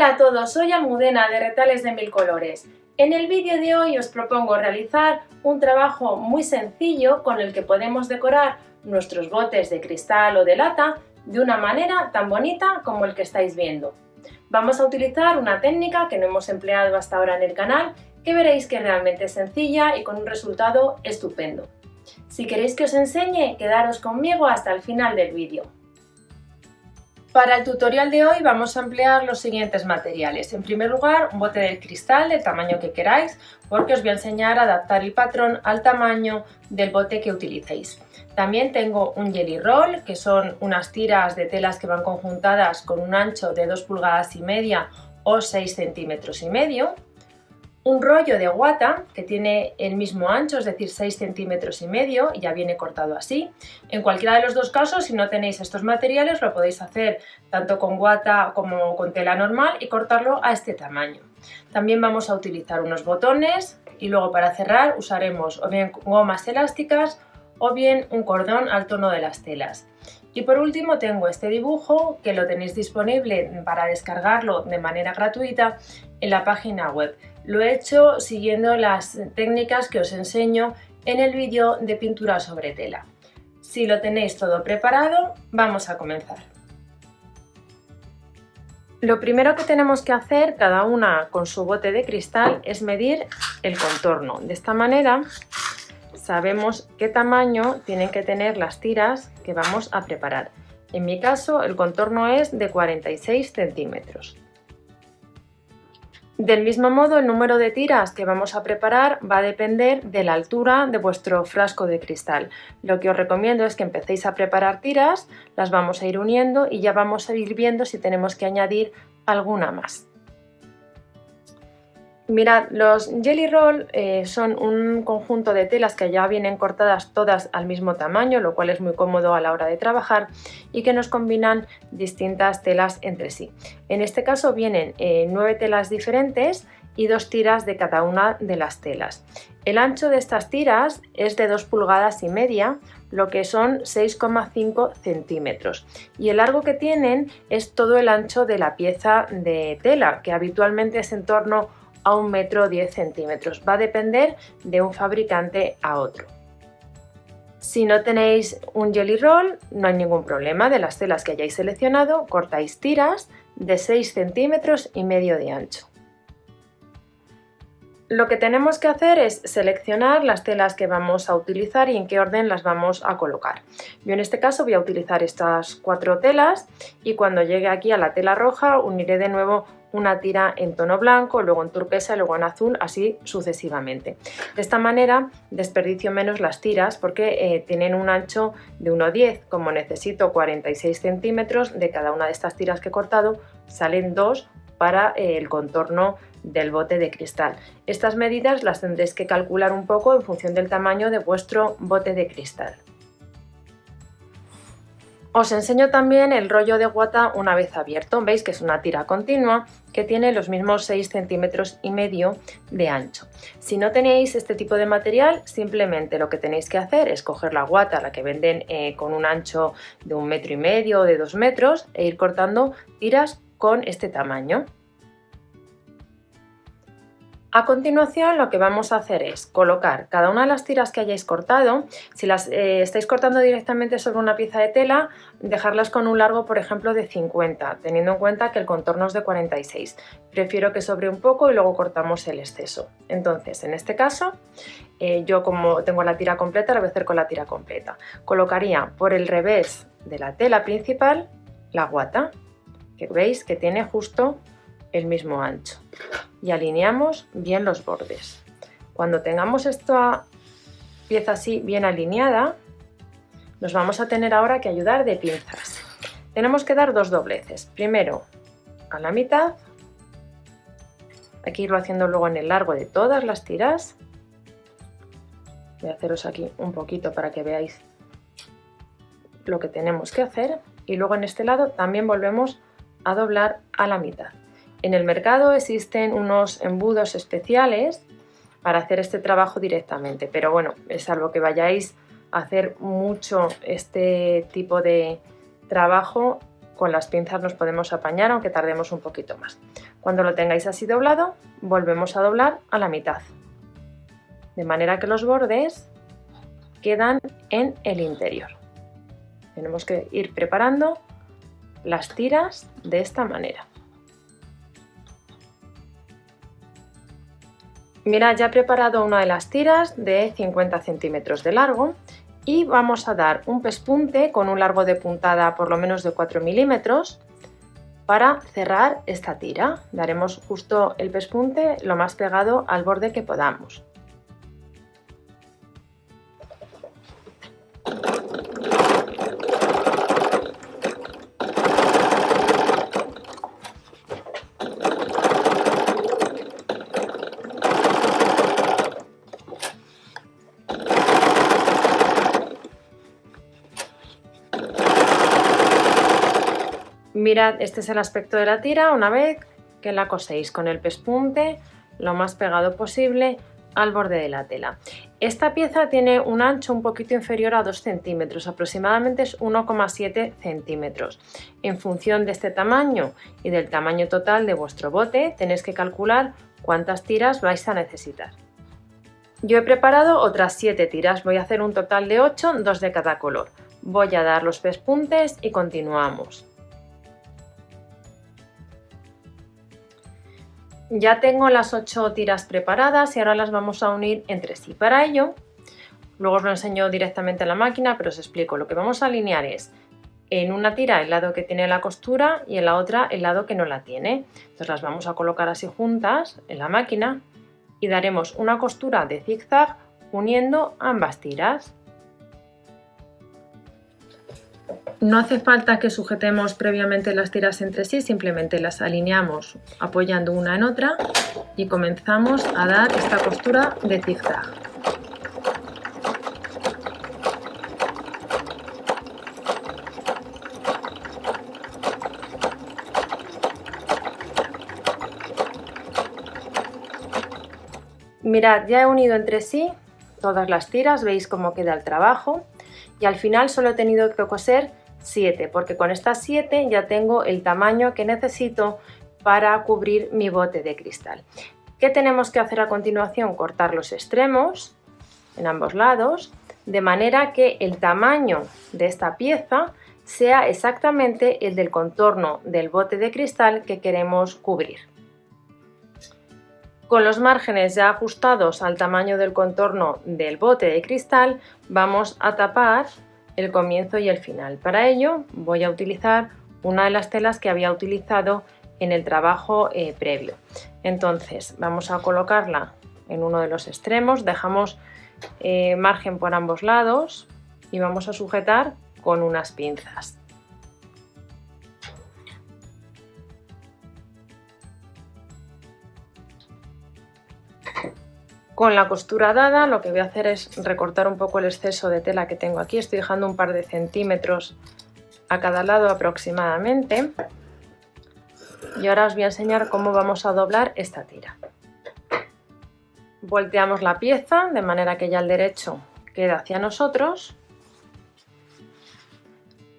Hola a todos, soy Almudena de Retales de Mil Colores. En el vídeo de hoy os propongo realizar un trabajo muy sencillo con el que podemos decorar nuestros botes de cristal o de lata de una manera tan bonita como el que estáis viendo. Vamos a utilizar una técnica que no hemos empleado hasta ahora en el canal, que veréis que es realmente sencilla y con un resultado estupendo. Si queréis que os enseñe, quedaros conmigo hasta el final del vídeo. Para el tutorial de hoy vamos a emplear los siguientes materiales. En primer lugar, un bote de cristal del tamaño que queráis, porque os voy a enseñar a adaptar el patrón al tamaño del bote que utilicéis. También tengo un jelly roll, que son unas tiras de telas que van conjuntadas con un ancho de 2,5 pulgadas o 6,5 centímetros. Un rollo de guata que tiene el mismo ancho, es decir, 6,5 centímetros, ya viene cortado así. En cualquiera de los dos casos, si no tenéis estos materiales, lo podéis hacer tanto con guata como con tela normal y cortarlo a este tamaño. También vamos a utilizar unos botones y luego para cerrar usaremos o bien gomas elásticas o bien un cordón al tono de las telas. Y por último tengo este dibujo que lo tenéis disponible para descargarlo de manera gratuita en la página web. Lo he hecho siguiendo las técnicas que os enseño en el vídeo de pintura sobre tela. Si lo tenéis todo preparado, vamos a comenzar. Lo primero que tenemos que hacer, cada una con su bote de cristal, es medir el contorno. De esta manera sabemos qué tamaño tienen que tener las tiras que vamos a preparar. En mi caso, el contorno es de 46 centímetros. Del mismo modo, el número de tiras que vamos a preparar va a depender de la altura de vuestro frasco de cristal. Lo que os recomiendo es que empecéis a preparar tiras, las vamos a ir uniendo y ya vamos a ir viendo si tenemos que añadir alguna más. Mirad, los jelly roll son un conjunto de telas que ya vienen cortadas todas al mismo tamaño, lo cual es muy cómodo a la hora de trabajar y que nos combinan distintas telas entre sí. En este caso vienen 9 telas diferentes y 2 tiras de cada una de las telas. El ancho de estas tiras es de 2,5 pulgadas, lo que son 6,5 centímetros. Y el largo que tienen es todo el ancho de la pieza de tela, que habitualmente es en torno a 1,10 m. Va a depender de un fabricante a otro. Si no tenéis un jelly roll, no hay ningún problema. De las telas que hayáis seleccionado, cortáis tiras de 6,5 centímetros de ancho. Lo que tenemos que hacer es seleccionar las telas que vamos a utilizar y en qué orden las vamos a colocar. Yo en este caso voy a utilizar estas 4 telas y cuando llegue aquí a la tela roja uniré de nuevo una tira en tono blanco, luego en turquesa, luego en azul, así sucesivamente. De esta manera desperdicio menos las tiras porque tienen un ancho de 1,10. Como necesito 46 centímetros de cada una de estas tiras que he cortado, salen 2 para el contorno del bote de cristal. Estas medidas las tendréis que calcular un poco en función del tamaño de vuestro bote de cristal. Os enseño también el rollo de guata una vez abierto. Veis que es una tira continua que tiene los mismos 6,5 centímetros de ancho. Si no tenéis este tipo de material, simplemente lo que tenéis que hacer es coger la guata, la que venden con un ancho de 1,5 m o de 2 metros, e ir cortando tiras con este tamaño. A continuación lo que vamos a hacer es colocar cada una de las tiras que hayáis cortado. Si las estáis cortando directamente sobre una pieza de tela, dejarlas con un largo, por ejemplo, de 50, teniendo en cuenta que el contorno es de 46. Prefiero que sobre un poco y luego cortamos el exceso. Entonces, en este caso, yo como tengo la tira completa, lo voy a hacer con la tira completa. Colocaría por el revés de la tela principal la guata, que veis que tiene justo el mismo ancho, y alineamos bien los bordes. Cuando tengamos esta pieza así bien alineada, nos vamos a tener ahora que ayudar de pinzas. Tenemos que dar 2 dobleces, primero a la mitad, hay que irlo haciendo luego en el largo de todas las tiras. Voy a haceros aquí un poquito para que veáis lo que tenemos que hacer, y luego en este lado también volvemos a doblar a la mitad. En el mercado existen unos embudos especiales para hacer este trabajo directamente, pero bueno, salvo que vayáis a hacer mucho este tipo de trabajo, con las pinzas nos podemos apañar, aunque tardemos un poquito más. Cuando lo tengáis así doblado, volvemos a doblar a la mitad, de manera que los bordes quedan en el interior. Tenemos que ir preparando las tiras de esta manera. Mirad, ya he preparado una de las tiras de 50 centímetros de largo y vamos a dar un pespunte con un largo de puntada por lo menos de 4 milímetros para cerrar esta tira. Daremos justo el pespunte lo más pegado al borde que podamos. Mirad, este es el aspecto de la tira una vez que la coséis con el pespunte lo más pegado posible al borde de la tela. Esta pieza tiene un ancho un poquito inferior a 2 centímetros, aproximadamente es 1,7 centímetros. En función de este tamaño y del tamaño total de vuestro bote, tenéis que calcular cuántas tiras vais a necesitar. Yo he preparado otras 7 tiras, voy a hacer un total de 8, 2 de cada color. Voy a dar los pespuntes y continuamos. Ya tengo las 8 tiras preparadas y ahora las vamos a unir entre sí. Para ello, luego os lo enseño directamente en la máquina, pero os explico. Lo que vamos a alinear es en una tira el lado que tiene la costura y en la otra el lado que no la tiene. Entonces las vamos a colocar así juntas en la máquina y daremos una costura de zigzag uniendo ambas tiras. No hace falta que sujetemos previamente las tiras entre sí, simplemente las alineamos apoyando una en otra y comenzamos a dar esta costura de zigzag. Mirad, ya he unido entre sí todas las tiras, veis cómo queda el trabajo y al final solo he tenido que coser 7, porque con estas 7 ya tengo el tamaño que necesito para cubrir mi bote de cristal. ¿Qué tenemos que hacer a continuación? Cortar los extremos en ambos lados, de manera que el tamaño de esta pieza sea exactamente el del contorno del bote de cristal que queremos cubrir. Con los márgenes ya ajustados al tamaño del contorno del bote de cristal, vamos a tapar el comienzo y el final. Para ello voy a utilizar una de las telas que había utilizado en el trabajo previo. Entonces vamos a colocarla en uno de los extremos, dejamos margen por ambos lados y vamos a sujetar con unas pinzas. Con la costura dada lo que voy a hacer es recortar un poco el exceso de tela que tengo aquí. Estoy dejando un par de centímetros a cada lado aproximadamente. Y ahora os voy a enseñar cómo vamos a doblar esta tira. Volteamos la pieza de manera que ya el derecho queda hacia nosotros.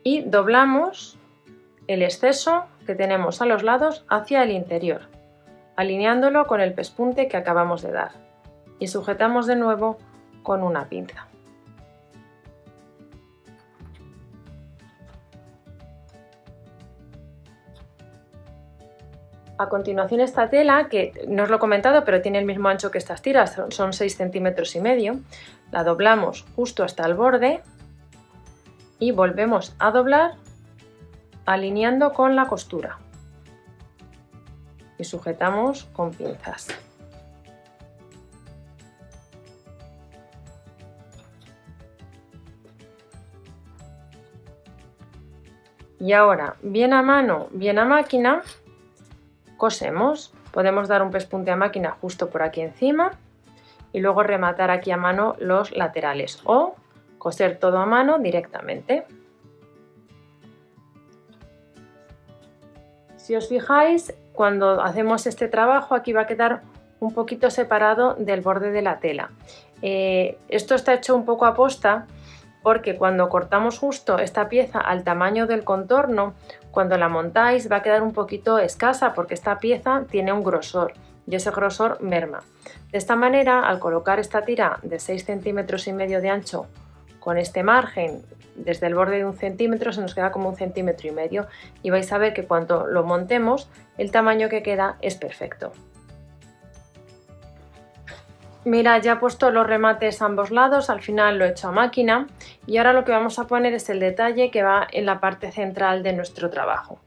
Y doblamos el exceso que tenemos a los lados hacia el interior, alineándolo con el pespunte que acabamos de dar. Y sujetamos de nuevo con una pinza. A continuación esta tela, que no os lo he comentado pero tiene el mismo ancho que estas tiras, son 6 centímetros y medio, la doblamos justo hasta el borde y volvemos a doblar alineando con la costura y sujetamos con pinzas. Y ahora, bien a mano, bien a máquina, cosemos. Podemos dar un pespunte a máquina justo por aquí encima y luego rematar aquí a mano los laterales o coser todo a mano directamente. Si os fijáis, cuando hacemos este trabajo aquí va a quedar un poquito separado del borde de la tela. Esto está hecho un poco a posta porque cuando cortamos justo esta pieza al tamaño del contorno, cuando la montáis va a quedar un poquito escasa porque esta pieza tiene un grosor y ese grosor merma. De esta manera, al colocar esta tira de 6,5 centímetros de ancho con este margen desde el borde de 1 centímetro, se nos queda como 1,5 centímetros y vais a ver que cuando lo montemos el tamaño que queda es perfecto. Mira, ya he puesto los remates a ambos lados, al final lo he hecho a máquina y ahora lo que vamos a poner es el detalle que va en la parte central de nuestro trabajo.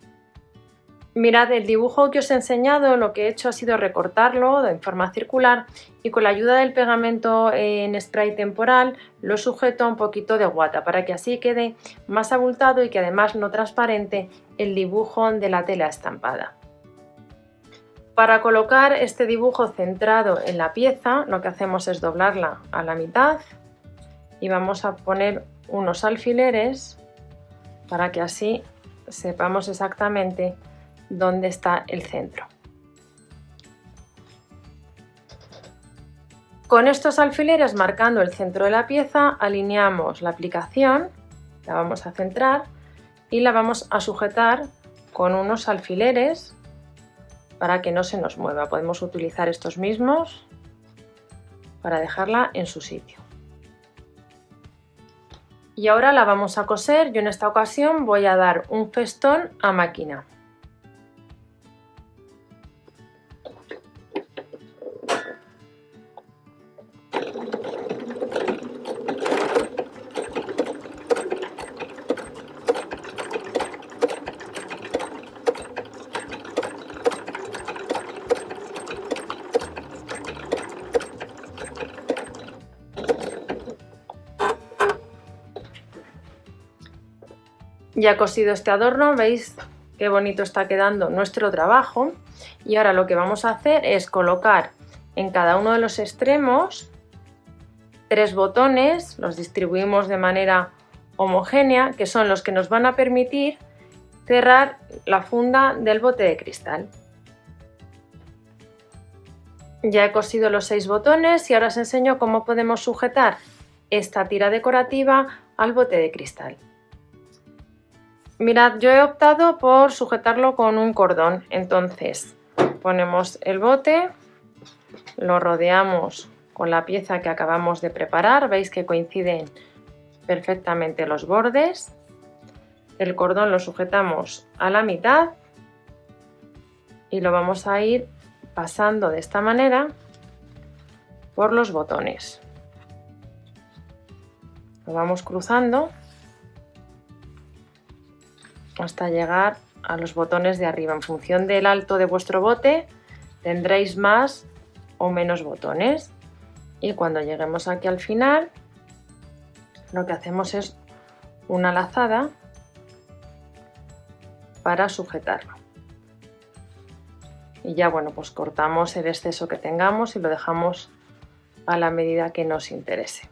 Mirad, el dibujo que os he enseñado, lo que he hecho ha sido recortarlo en forma circular y con la ayuda del pegamento en spray temporal lo sujeto a un poquito de guata para que así quede más abultado y que además no transparente el dibujo de la tela estampada. Para colocar este dibujo centrado en la pieza, lo que hacemos es doblarla a la mitad y vamos a poner unos alfileres para que así sepamos exactamente dónde está el centro. Con estos alfileres marcando el centro de la pieza, alineamos la aplicación, la vamos a centrar y la vamos a sujetar con unos alfileres para que no se nos mueva. Podemos utilizar estos mismos para dejarla en su sitio. Y ahora la vamos a coser. Yo en esta ocasión voy a dar un festón a máquina. Ya cosido este adorno, veis qué bonito está quedando nuestro trabajo y ahora lo que vamos a hacer es colocar en cada uno de los extremos 3 botones, los distribuimos de manera homogénea, que son los que nos van a permitir cerrar la funda del bote de cristal. Ya he cosido los 6 botones y ahora os enseño cómo podemos sujetar esta tira decorativa al bote de cristal. Mirad, yo he optado por sujetarlo con un cordón, entonces ponemos el bote, lo rodeamos con la pieza que acabamos de preparar, veis que coinciden perfectamente los bordes, el cordón lo sujetamos a la mitad y lo vamos a ir pasando de esta manera por los botones. Lo vamos cruzando hasta llegar a los botones de arriba. En función del alto de vuestro bote tendréis más o menos botones y cuando lleguemos aquí al final lo que hacemos es una lazada para sujetarlo y ya bueno, pues cortamos el exceso que tengamos y lo dejamos a la medida que nos interese.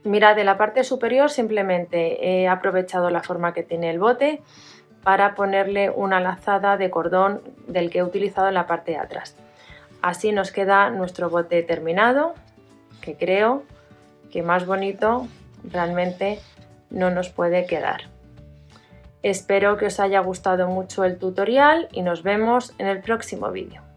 Mirad, de la parte superior simplemente he aprovechado la forma que tiene el bote para ponerle una lazada de cordón del que he utilizado en la parte de atrás. Así nos queda nuestro bote terminado, que creo que más bonito realmente no nos puede quedar. Espero que os haya gustado mucho el tutorial y nos vemos en el próximo vídeo.